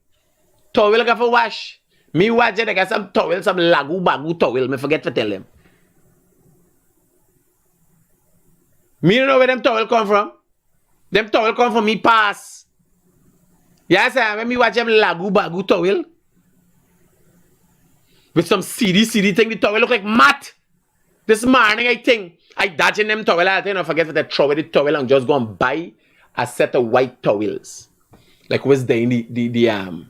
Towel got for wash. Me watch it, I got some towel, some lagu bagu towel. Me forget to tell them. Me don't know where them towel come from. Them towel come from me pass. Yes, sir. When me watch them lagu bagu towel. With some CD thing, the towel look like mat. This morning, I think, I dodge in them towel. I think I forget to throw away the towel and just go and buy a set of white towels. Like what's there in the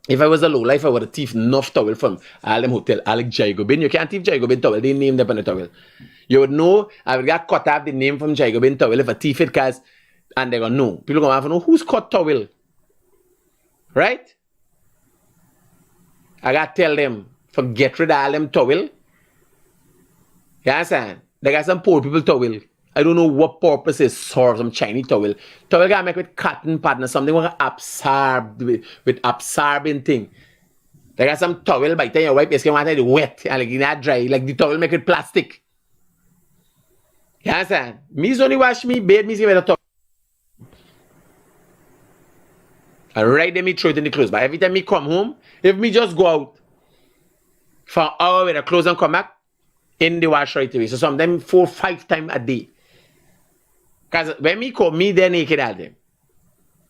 if I was a low life, I would have thief enough towel from all them hotel, all like Jaigobin. You can't thief Jaigobin towel, they name them on the towel. You would know, I would get cut off the name from Jaigobin towel if I thief it, because, and they're going to know. People going to have to know who's cut towel. Right? I got to tell them, forget rid of all them towel. You understand? They got some poor people towel. I don't know what purpose is for some Chinese towel. Towel got make with cotton pattern or something with absorb with absorbing thing. They got some towel by the time you wipe your skin, want it wet and like not dry. Like the towel make it plastic. You understand? Me's only wash me, bathe me, see with a towel. And right then me throw it in the clothes. But every time me come home, if me just go out for an hour with the clothes and come back, in the wash right away. So sometimes 4-5 times a day. Because when me come, me there naked all day.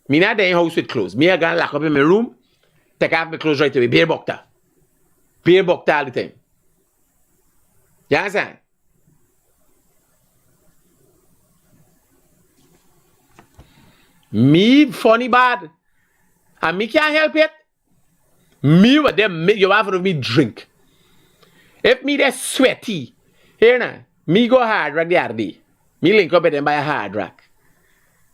Me not there in house with clothes. Me I gonna lock up in my room, take off my clothes right away. Bare bukta. Bare bukta all the time. You understand? Me funny bad. And me can't help it. Me what them you have to me drink. If me there sweaty, here now, me go hard rack the other day. Me link up with them by a hard rack.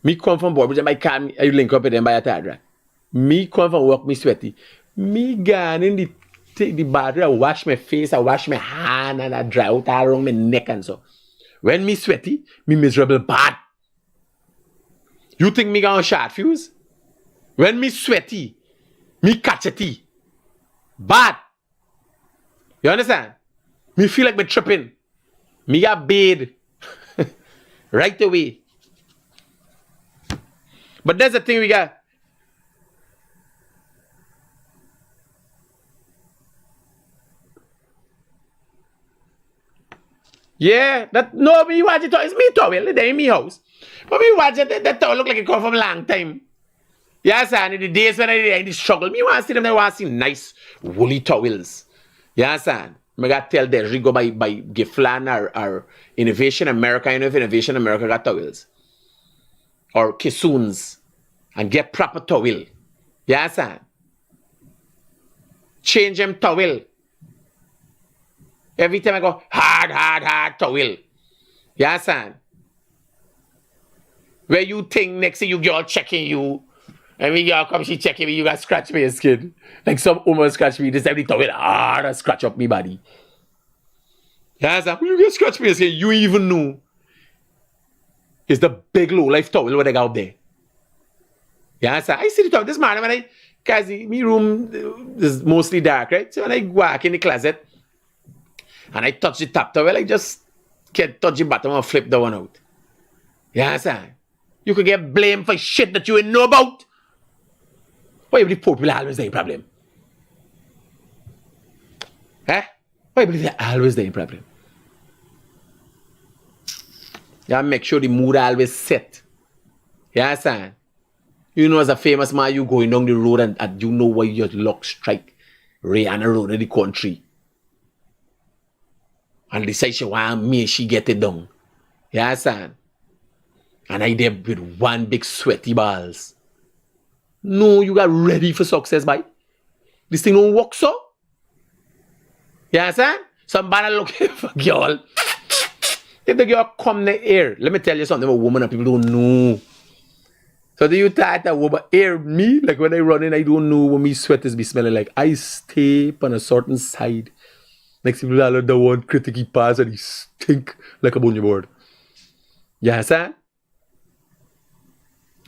Me come from board, but I can't link up with them by a hard rack. Me come from work, me sweaty. Me gone in the bathroom, I wash my face, I wash my hand, and I dry out all around my neck and so. When me sweaty, me miserable bad. You think me gonna short fuse? When me sweaty, me catchety. Bad. You understand? Me feel like me tripping. Me got bathed. Right away. But that's the thing we got. Yeah, that no me watch it. It's me towel. It ain't me house. But me watch it. That towel look like it come from a long time. Yes, and in the days when I did struggle, me want to see them. I want to see nice woolly towels. You understand? I got to tell them, go by Giflan or Innovation America. You know if Innovation America got towels. Or Kissoons. And get proper towel. You understand? Change them towel. Every time I go, hard towel. You understand? Where you think next thing you girl checking you. I mean, y'all come, she checking me, you got scratch me your skin. Like some woman scratch me, this time the towel hard and scratch up me body. Yeah, so you get scratch me your skin, you even know. It's the big low life towel what they got up there. Yeah, so I see the towel this morning when cause my room is mostly dark, right? So when I walk in the closet and I touch the top towel, I just can't touch the bottom and flip the one out. Yeah, so you could get blamed for shit that you didn't know about. Why you believe poor people always the problem? Huh? Why you believe they're always the problem? Yeah, make sure the mood always set. Yeah, son. You know, as a famous man, you going down the road and you know why your luck strike Rihanna road in the country. And decide she want me, she get it done. Yeah, son. And I there with one big sweaty balls. No, you got ready for success, boy. This thing don't work so. You understand? Somebody looking for girl. If the girl come in the air, let me tell you something about women and people don't know. So do you thought that woman air me? Like when I run in, I don't know when me sweat is be smelling like. I stay on a certain side. Next people all the one critic he pass and he stink like a bunny board. You understand?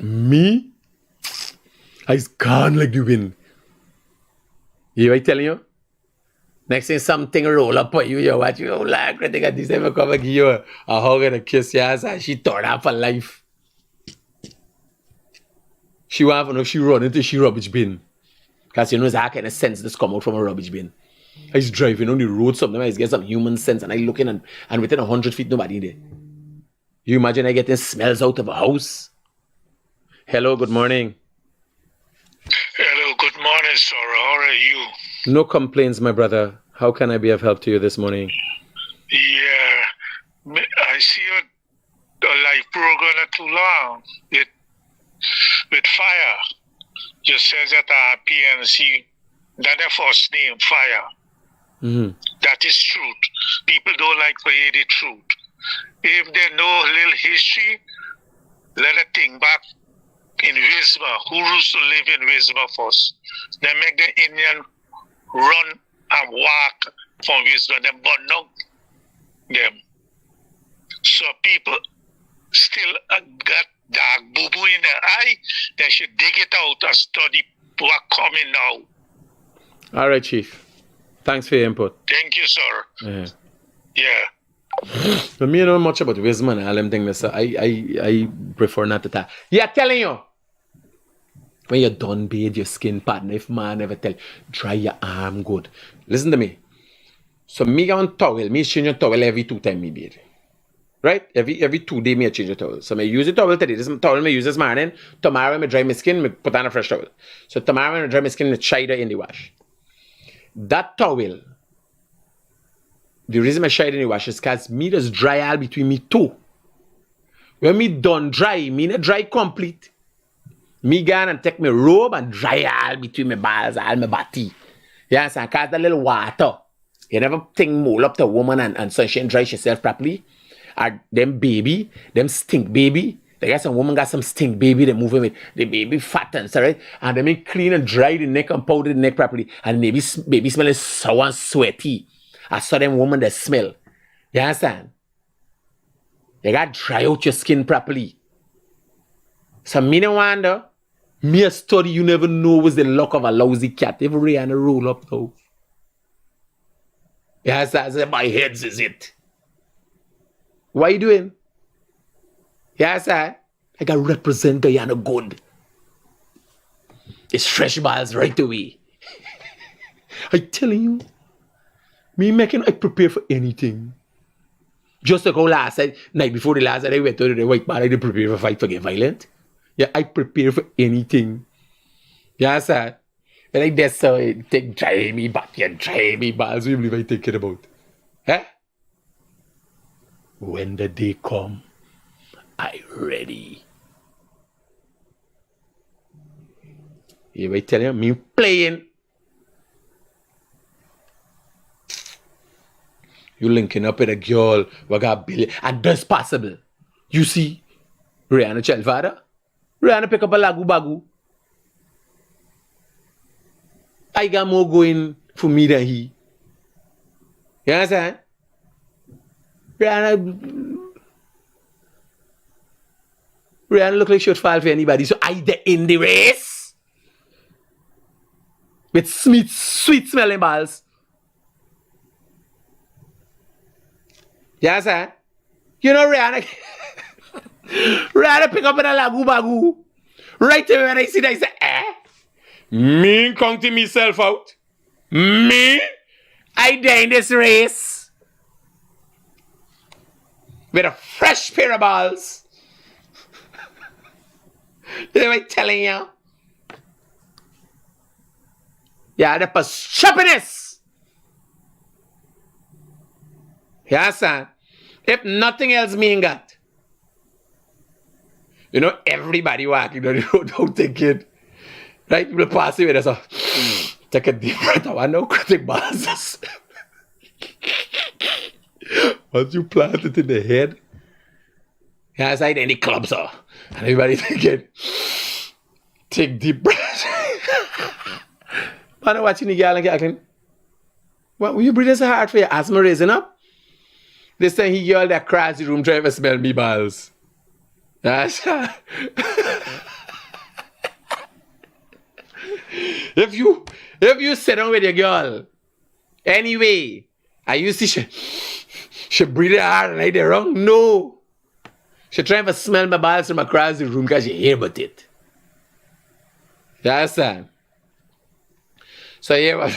Me? I's gone like the wind. You know what I'm telling you? Next thing something roll up on you watch you like critic at this ever come and give you a hug and a kiss, yes, and she turned up for life. She want to know if she run into she rubbish bin. Because you know that kind of sense that's come out from a rubbish bin. I was driving on the road sometimes, I get some human sense and I look in and within 100 feet nobody there. You imagine I getting smells out of a house? Hello, good morning. Hello, good morning, sir. How are you? No complaints, my brother. How can I be of help to you this morning? Yeah, I see a live program not too long with fire. You says that PNC, that the first name, fire. Mm-hmm. That is truth. People don't like to hear the truth. If they know a little history, let it think back in Wisma. Who used to live in Wisma first? They make the Indian run and walk from Wisma. They burn down them. So people still got dark boo-boo in their eye. They should dig it out and study what coming now. All right, Chief. Thanks for your input. Thank you, sir. Yeah. But me know much about Wisman and all them things. So I prefer not to talk. Yeah, telling you. When you're done bathe your skin pattern, if man ever tell, dry your arm good. Listen to me. So me go on towel, me change your towel every 2 times me bathe. Right? Every 2 days me I change the towel. So me use the towel today. This towel me use this morning. Tomorrow me dry my skin, me put on a fresh towel. So tomorrow when I dry my skin, me try it in the wash. That towel, the reason I shine in the wash is because me just dry all between me two. When me done dry, me not dry complete. Me go and take my robe and dry all between my balls, all my body. Yes, and cause the little water. You never think mold up the woman and so she ain't dry herself properly. Or them baby, them stink baby. They got some woman got some stink baby, they moving with the baby fat and so right. And they make clean and dry the neck and powder the neck properly. And baby smelling sour and sweaty. I saw them woman that smell. You understand? You got to dry out your skin properly. So me no wonder, me a study you never know was the luck of a lousy cat. Every and a roll up though. You understand? My heads is it. What you doing? You understand? I got to represent Guyana good. It's fresh balls right away. I telling you. Me making I prepare for anything. Just like how last night before the last night I went to the white man, I didn't prepare for fight for get violent. Yeah, I prepare for anything. Yeah, sir. And like that's so take dry me back and dry me balls. What do you believe I thinking about? Huh? When the day come, I ready. You I tell you, me playing. You linking up with a girl, we got Billy, and that's possible. You see, Rihanna child father, Rihanna pick up a lagu bagu. I got more going for me than he. You understand? Rihanna look like she would fall for anybody, so I in the race with sweet smelling balls. Yes, sir. You know Rihanna. Rihanna pick up in a lagu bagu. Right away when I see that, I say, me counting myself out. Me? I die in this race. With a fresh pair of balls. You know what I'm telling you? Yeah, the shoppiness. Yeah, son. If nothing else mean got. You know, everybody walking on the road out thinking. Right? People passing with us. Take a deep breath. I know Critic bosses. Once you plant it in the head, yeah, it's like any club, sir. And everybody thinking, take deep breaths. Man, I'm watching the girl and acting, what, will you breathe so hard for your asthma raising up? This time he yelled across the room trying to smell me balls. That's if you sit down with your girl, anyway, I used to she breathe hard and I did wrong. No. She trying to smell my balls from across the room because she hear about it. You understand? So here was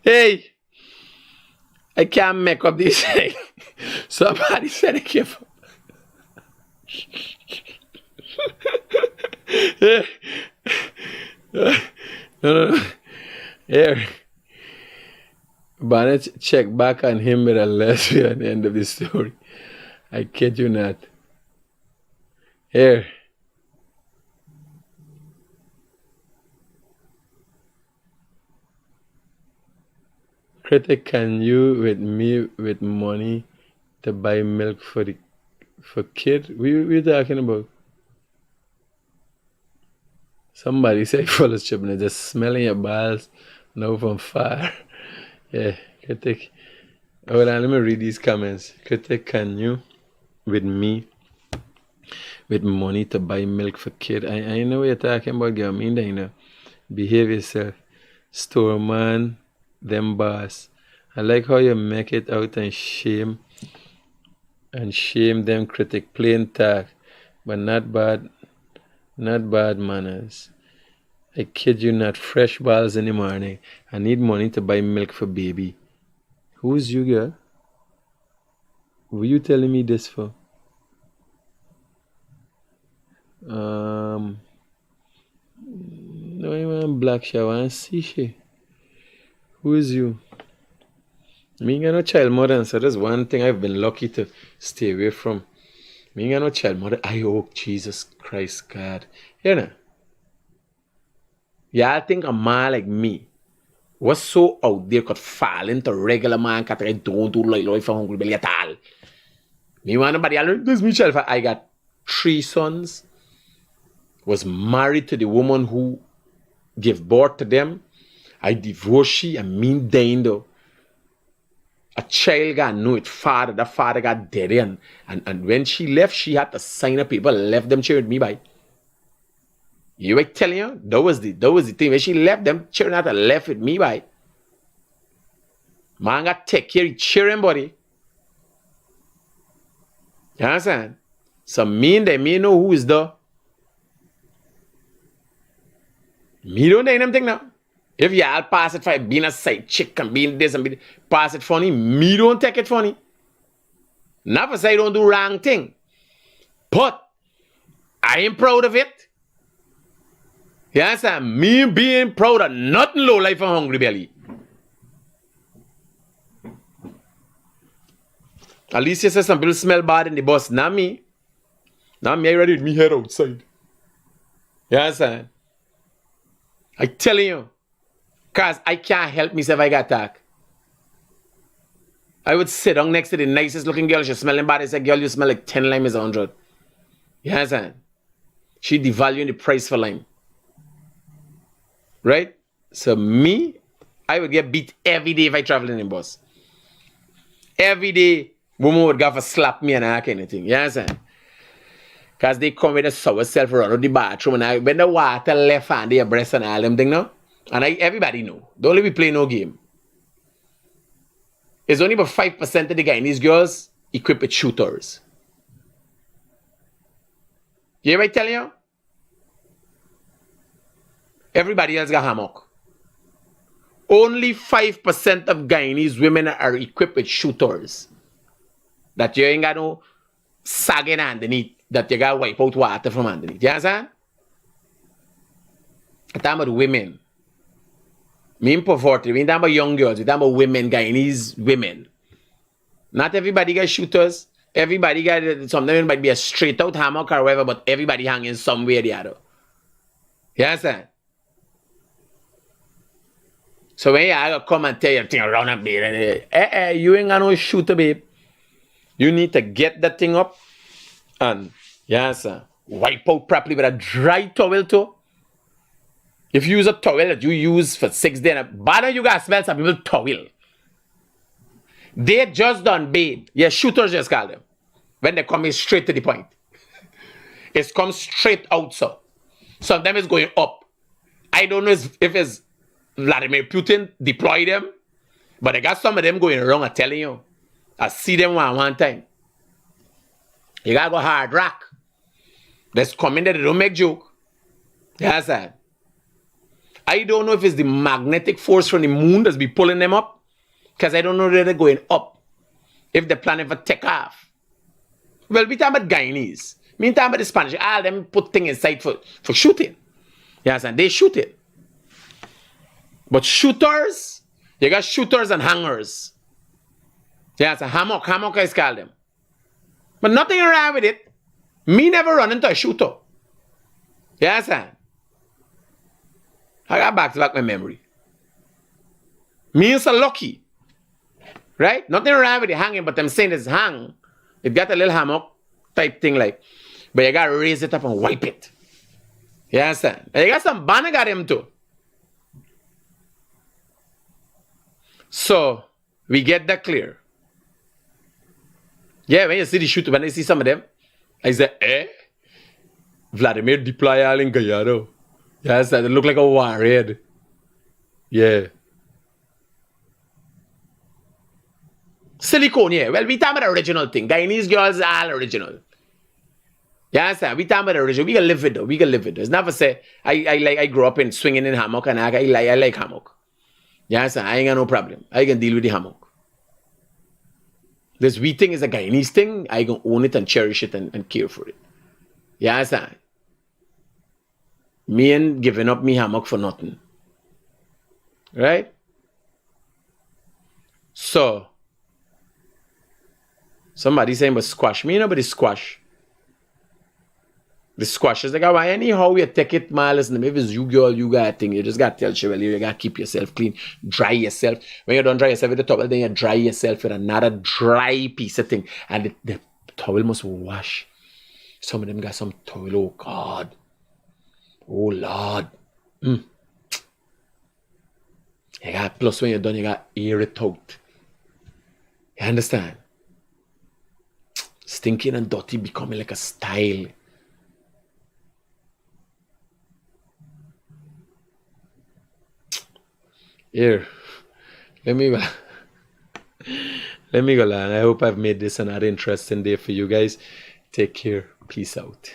hey, I can't make up this thing. Somebody said it careful. No. Here. Barnett check back on him with a lesbian at the end of the story. I kid you not. Here. Critic, can you with me with money to buy milk for kid? What you talking about? Somebody said fellowship and just smelling your balls now from far. Yeah, Critic. Hold on, let me read these comments. Critic, can you with me with money to buy milk for kid? I know what you're talking about, girl. I mean that, you know. Behave yourself. Store man, them boss. I like how you make it out and shame them, Critic. Plain talk, but not bad manners. I kid you not, fresh balls in the morning. I need money to buy milk for baby. Who's you, girl? Were you telling me this for? No, I want black shower and see she. Who is you? Me ain't got no child mother, so that's one thing I've been lucky to stay away from. Me ain't got no child mother. I hope Jesus Christ, God. You know? Y'all think a man like me was so out there could fall into regular man that I don't do like for hungry belly at all. Me want nobody else. This me child. I got 3 sons. Was married to the woman who gave birth to them. I divorced she and me dying though. A child got know it father. The father got dead and when she left, she had to sign a paper, left them children with me by. You were telling you? That was the thing. When she left, them children had to left with me by. Man got take care of children, buddy. You understand? So me know who is the. Me don't do them thing now. If y'all pass it for being a side chick and being this and pass it funny, me don't take it funny. Not for say I don't do wrong thing. But I am proud of it. You understand? Me being proud of nothing low life and hungry belly. At least you say some people smell bad in the bus. Not me. Not me, I ready with me head outside. You understand? I telling you. Because I can't help myself if I got attacked. I would sit down next to the nicest looking girl. She's smelling bad. I said, girl, you smell like 10 lime is 100. You understand? She devaluing the price for lime. Right? So me, I would get beat every day if I travel in the bus. Every day, woman would go for slap me and that kind of thing. You understand? Because they come with a sour self around the bathroom and when the water left on their breast and all them thing now. And everybody know. Don't let me play no game. It's only about 5% of the Guyanese girls equipped with shooters. You hear what I tell you? Everybody else got hammock. Only 5% of Guyanese women are equipped with shooters. That you ain't got no sagging underneath. That you got to wipe out water from underneath. You understand? I'm talking about women. Me in poverty. We talking about young girls. We talking about women, Guyanese women. Not everybody got shooters. Everybody got it. Sometimes it might be a straight out hammock or whatever, but everybody hanging somewhere or the other. You understand? So when you come and tell your thing around a babe, you ain't got no shooter, babe. You need to get that thing up and, yes, wipe out properly with a dry towel too. If you use a towel that you use for 6 days, bad you got smell some people towel. They just done bathe. Yeah, shooters just call them. When they come in straight to the point. It's come straight out, so. Sometimes it's going up. I don't know if it's Vladimir Putin deploy them, but I got some of them going wrong, I'm telling you. I see them one time. You gotta go hard rock. That's coming there, they don't make joke. That's that. I don't know if it's the magnetic force from the moon that's be pulling them up, because I don't know that they're going up. If they're planning for take off. Well, we talking about Guyanese. Me talking about the Spanish. All them put things inside for shooting. Yes, and they shoot it. But shooters, you got shooters and hangers. Yes, a hammock is called them. But nothing wrong with it. Me never run into a shooter. Yes, sir. I got back to my memory. Me is so lucky. Right? Nothing wrong with it hanging, but I'm saying it's hang. It got a little hammock type thing like. But you gotta raise it up and wipe it. You understand? And you got some banner got him too. So we get that clear. Yeah, when you see the shooter, when you see some of them, I say, Vladimir deploy all in Guyana. Yes, they look like a warhead. Yeah. Silicone, yeah. Well, we talking about the original thing. Guyanese girls are all original. You understand? We talking about the original. We can live with it. We can live with it. It's never say, I grew up in swinging in hammock and I like hammock. You understand? I ain't got no problem. I can deal with the hammock. This we thing is a Guyanese thing. I can own it and cherish it and care for it. You understand? Me ain't giving up me hammock for nothing. Right? So, somebody saying, but squash. Me, nobody squash. The squash is like, why anyhow you take it, man, listen, if it's you, girl, you got a thing. You just got to tell Chevalier, you got to keep yourself clean. Dry yourself. When you don't dry yourself with the towel, then you dry yourself with another dry piece of thing. And the towel must wash. Some of them got some towel, oh God. Oh Lord. You got, plus when you're done, you got air it out. You understand? Stinking and dirty becoming like a style. Here, let me go. Let me go. I hope I've made this another interesting day for you guys. Take care. Peace out.